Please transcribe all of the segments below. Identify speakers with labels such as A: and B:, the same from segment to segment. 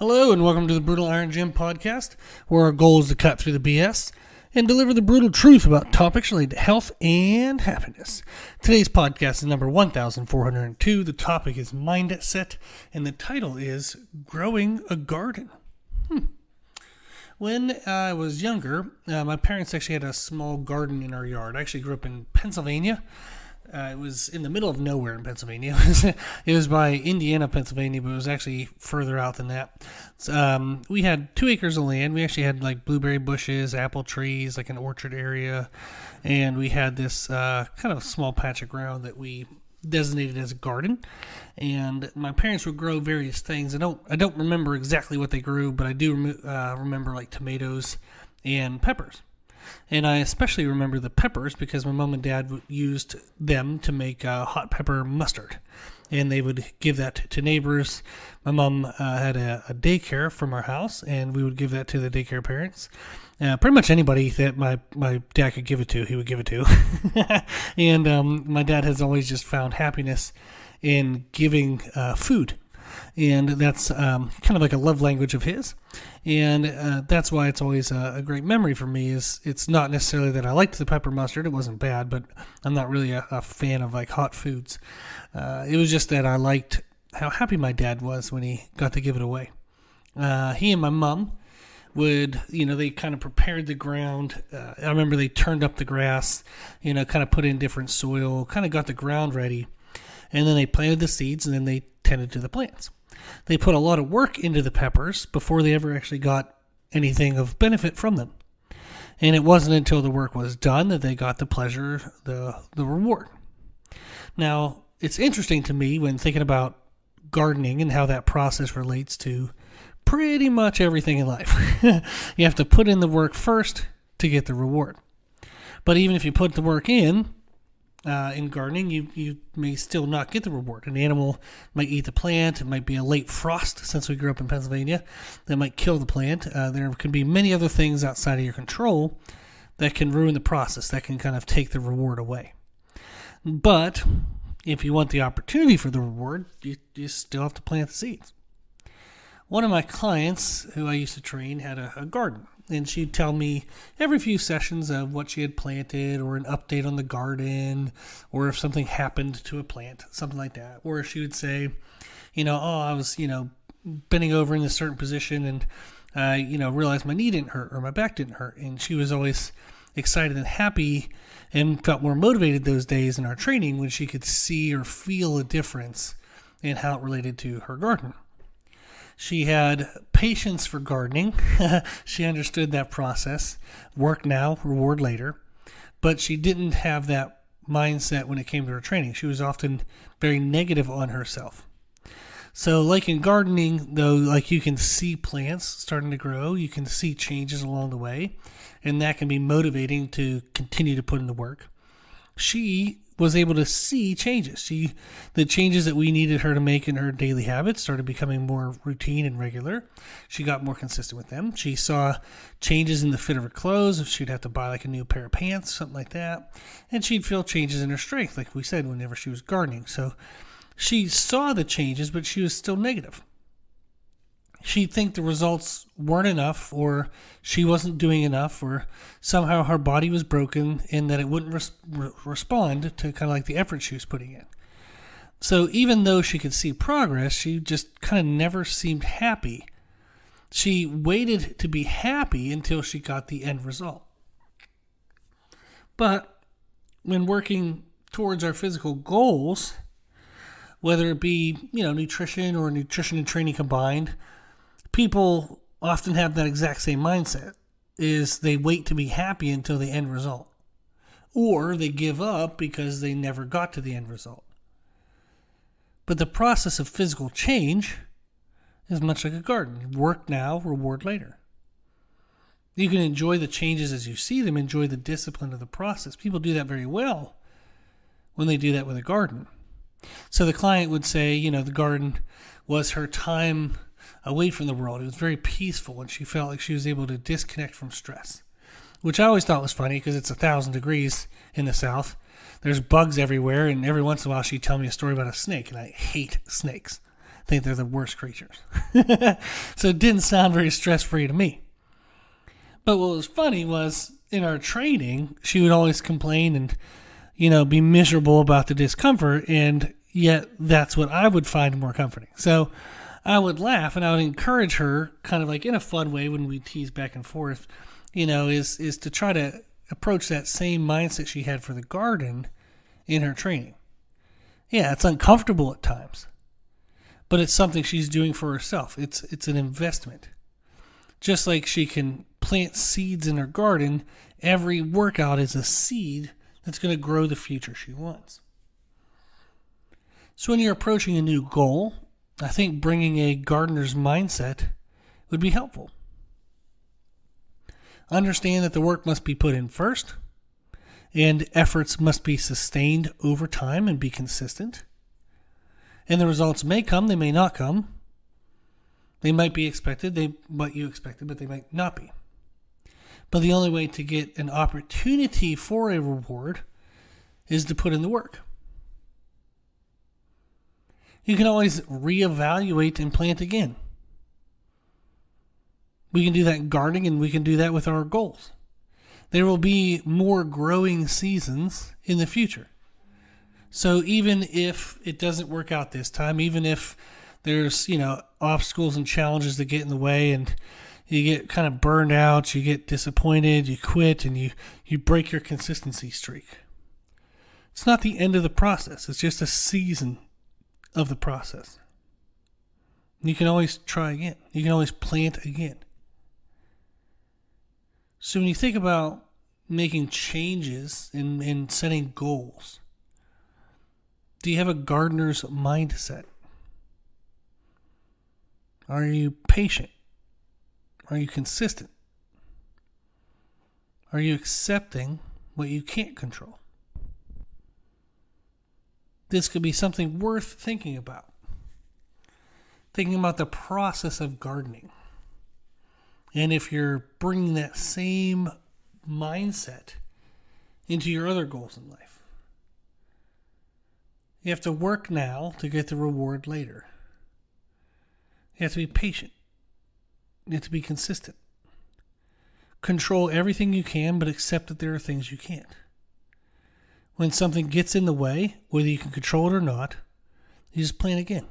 A: Hello and welcome to the Brutal Iron Gym podcast, where our goal is to cut through the BS and deliver the brutal truth about topics related to health and happiness. Today's podcast is number 1402. The topic is mindset, and the title is Growing a Garden. When I was younger, my parents actually had a small garden in our yard. I actually grew up in Pennsylvania. It was in the middle of nowhere in Pennsylvania. It was by Indiana, Pennsylvania, but it was actually further out than that. We had 2 acres of land. We actually had like blueberry bushes, apple trees, like an orchard area. And we had this kind of small patch of ground that we designated as a garden. And my parents would grow various things. I don't remember exactly what they grew, but I do remember like tomatoes and peppers. And I especially remember the peppers because my mom and dad used them to make hot pepper mustard. And they would give that to neighbors. My mom had a daycare from our house, and we would give that to the daycare parents. Pretty much anybody that my dad could give it to, he would give it to. And my dad has always just found happiness in giving food. And that's kind of like a love language of his. And that's why it's always a great memory for me. It's not necessarily that I liked the pepper mustard. It wasn't bad, but I'm not really a fan of like hot foods. It was just that I liked how happy my dad was when he got to give it away. He and my mom would, they kind of prepared the ground. I remember they turned up the grass, kind of put in different soil, kind of got the ground ready. And then they planted the seeds, and then they tended to the plants. They put a lot of work into the peppers before they ever actually got anything of benefit from them. And it wasn't until the work was done that they got the pleasure, the reward. Now, it's interesting to me when thinking about gardening and how that process relates to pretty much everything in life. You have to put in the work first to get the reward. But even if you put the work in gardening, you may still not get the reward. An animal might eat the plant. It might be a late frost, since we grew up in Pennsylvania, that might kill the plant. There can be many other things outside of your control that can ruin the process, that can kind of take the reward away. But if you want the opportunity for the reward, you still have to plant the seeds. One of my clients who I used to train had a garden. And she'd tell me every few sessions of what she had planted, or an update on the garden, or if something happened to a plant, something like that. Or she would say, I was, bending over in a certain position and I, realized my knee didn't hurt or my back didn't hurt. And she was always excited and happy and felt more motivated those days in our training when she could see or feel a difference in how it related to her garden. She had patience for gardening. She understood that process. Work now, reward later. But she didn't have that mindset when it came to her training. She was often very negative on herself. So like in gardening, though, like you can see plants starting to grow, you can see changes along the way, and that can be motivating to continue to put in the work. She was able to see changes. The changes that we needed her to make in her daily habits started becoming more routine and regular. She got more consistent with them. She saw changes in the fit of her clothes. If she'd have to buy like a new pair of pants, something like that. And she'd feel changes in her strength, like we said, whenever she was gardening. So she saw the changes, but she was still negative. She'd think the results weren't enough, or she wasn't doing enough, or somehow her body was broken and that it wouldn't respond to kind of like the effort she was putting in. So even though she could see progress, she just kind of never seemed happy. She waited to be happy until she got the end result. But when working towards our physical goals, whether it be, nutrition or nutrition and training combined, people often have that exact same mindset, is they wait to be happy until the end result. Or they give up because they never got to the end result. But the process of physical change is much like a garden. Work now, reward later. You can enjoy the changes as you see them, enjoy the discipline of the process. People do that very well when they do that with a garden. So the client would say, the garden was her time away from the world. It was very peaceful, and she felt like she was able to disconnect from stress, which I always thought was funny because it's 1,000 degrees in the South. There's bugs everywhere, and every once in a while she'd tell me a story about a snake, and I hate snakes. think they're the worst creatures. So it didn't sound very stress-free to me. But what was funny was in our training, she would always complain and, be miserable about the discomfort, and yet that's what I would find more comforting. So I would laugh and I would encourage her kind of like in a fun way when we tease back and forth, is to try to approach that same mindset she had for the garden in her training. Yeah, it's uncomfortable at times, but it's something she's doing for herself. It's an investment. Just like she can plant seeds in her garden, every workout is a seed that's going to grow the future she wants. So when you're approaching a new goal, I think bringing a gardener's mindset would be helpful. Understand that the work must be put in first, and efforts must be sustained over time and be consistent. And the results may come, they may not come. They might be expected, what you expected, but they might not be. But the only way to get an opportunity for a reward is to put in the work. You can always reevaluate and plant again. We can do that in gardening, and we can do that with our goals. There will be more growing seasons in the future. So even if it doesn't work out this time, even if there's, obstacles and challenges that get in the way and you get kind of burned out, you get disappointed, you quit, and you break your consistency streak. It's not the end of the process. It's just a season of the process. You can always try again. You can always plant again. So when you think about making changes and setting goals, do you have a gardener's mindset? Are you patient? Are you consistent? Are you accepting what you can't control? This could be something worth thinking about. Thinking about the process of gardening. And if you're bringing that same mindset into your other goals in life. You have to work now to get the reward later. You have to be patient. You have to be consistent. Control everything you can, but accept that there are things you can't. When something gets in the way, whether you can control it or not, you just plan again.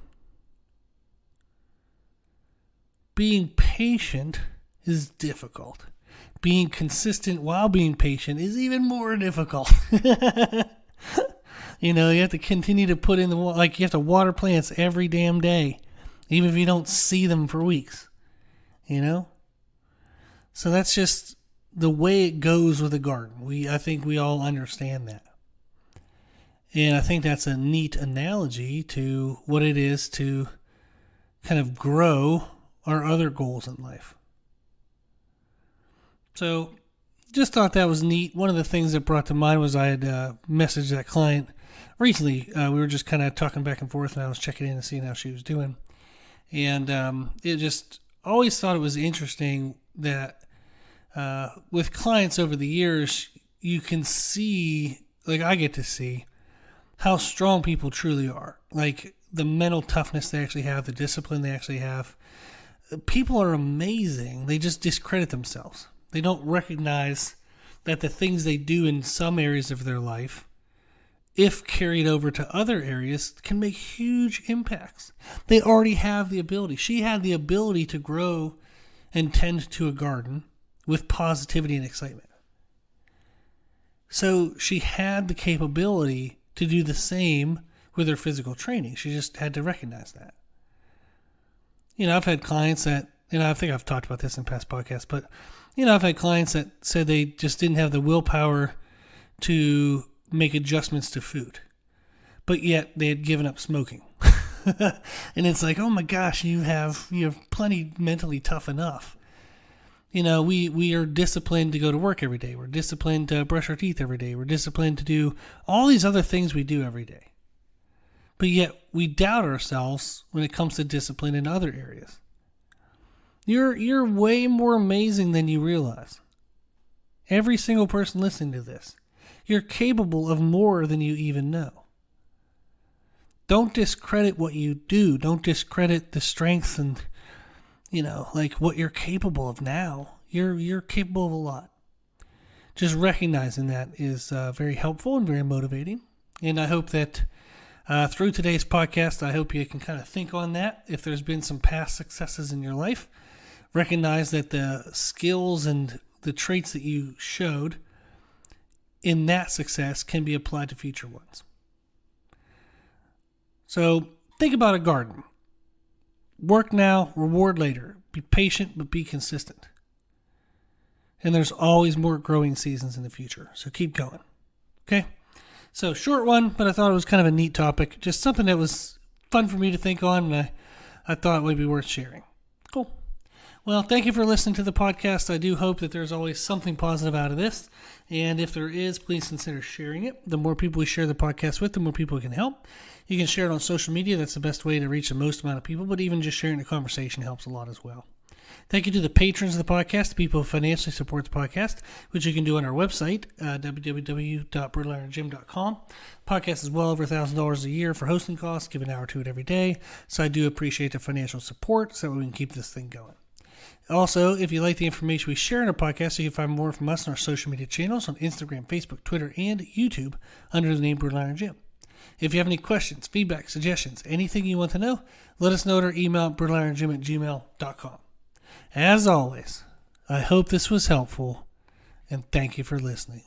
A: Being patient is difficult. Being consistent while being patient is even more difficult. You have to continue to put in you have to water plants every damn day, even if you don't see them for weeks. So that's just the way it goes with a garden. I think we all understand that. And I think that's a neat analogy to what it is to kind of grow our other goals in life. So just thought that was neat. One of the things that brought to mind was I had messaged that client recently. We were just kind of talking back and forth, and I was checking in and seeing how she was doing. And it just always thought it was interesting that with clients over the years, you can see, I get to see, how strong people truly are. Like the mental toughness they actually have, the discipline they actually have. People are amazing. They just discredit themselves. They don't recognize that the things they do in some areas of their life, if carried over to other areas, can make huge impacts. They already have the ability. She had the ability to grow and tend to a garden with positivity and excitement. So she had the capability to do the same with her physical training. She just had to recognize that. I've had clients that, I think I've talked about this in past podcasts, but, I've had clients that said they just didn't have the willpower to make adjustments to food, but yet they had given up smoking. And it's like, oh my gosh, you have plenty mentally tough enough. We are disciplined to go to work every day. We're disciplined to brush our teeth every day. We're disciplined to do all these other things we do every day. But yet we doubt ourselves when it comes to discipline in other areas. You're way more amazing than you realize. Every single person listening to this, you're capable of more than you even know. don't discredit what you do. Don't discredit the strength and, like what you're capable of now. You're capable of a lot. Just recognizing that is very helpful and very motivating. And I hope that through today's podcast, I hope you can kind of think on that. If there's been some past successes in your life, recognize that the skills and the traits that you showed in that success can be applied to future ones. So think about a garden. Work now, reward later. Be patient, but be consistent. And there's always more growing seasons in the future. So keep going. Okay? So short one, but I thought it was kind of a neat topic. Just something that was fun for me to think on, and I thought it would be worth sharing. Cool. Well, thank you for listening to the podcast. I do hope that there's always something positive out of this. And if there is, please consider sharing it. The more people we share the podcast with, the more people we can help. You can share it on social media. That's the best way to reach the most amount of people. But even just sharing the conversation helps a lot as well. Thank you to the patrons of the podcast, the people who financially support the podcast, which you can do on our website, www.brutalirongym.com. Podcast is well over $1,000 a year for hosting costs. Give an hour to it every day. So I do appreciate the financial support so we can keep this thing going. Also, if you like the information we share in our podcast, you can find more from us on our social media channels on Instagram, Facebook, Twitter, and YouTube under the name Brutal Iron Gym. If you have any questions, feedback, suggestions, anything you want to know, let us know at our email, brutalirongym@gmail.com. As always, I hope this was helpful, and thank you for listening.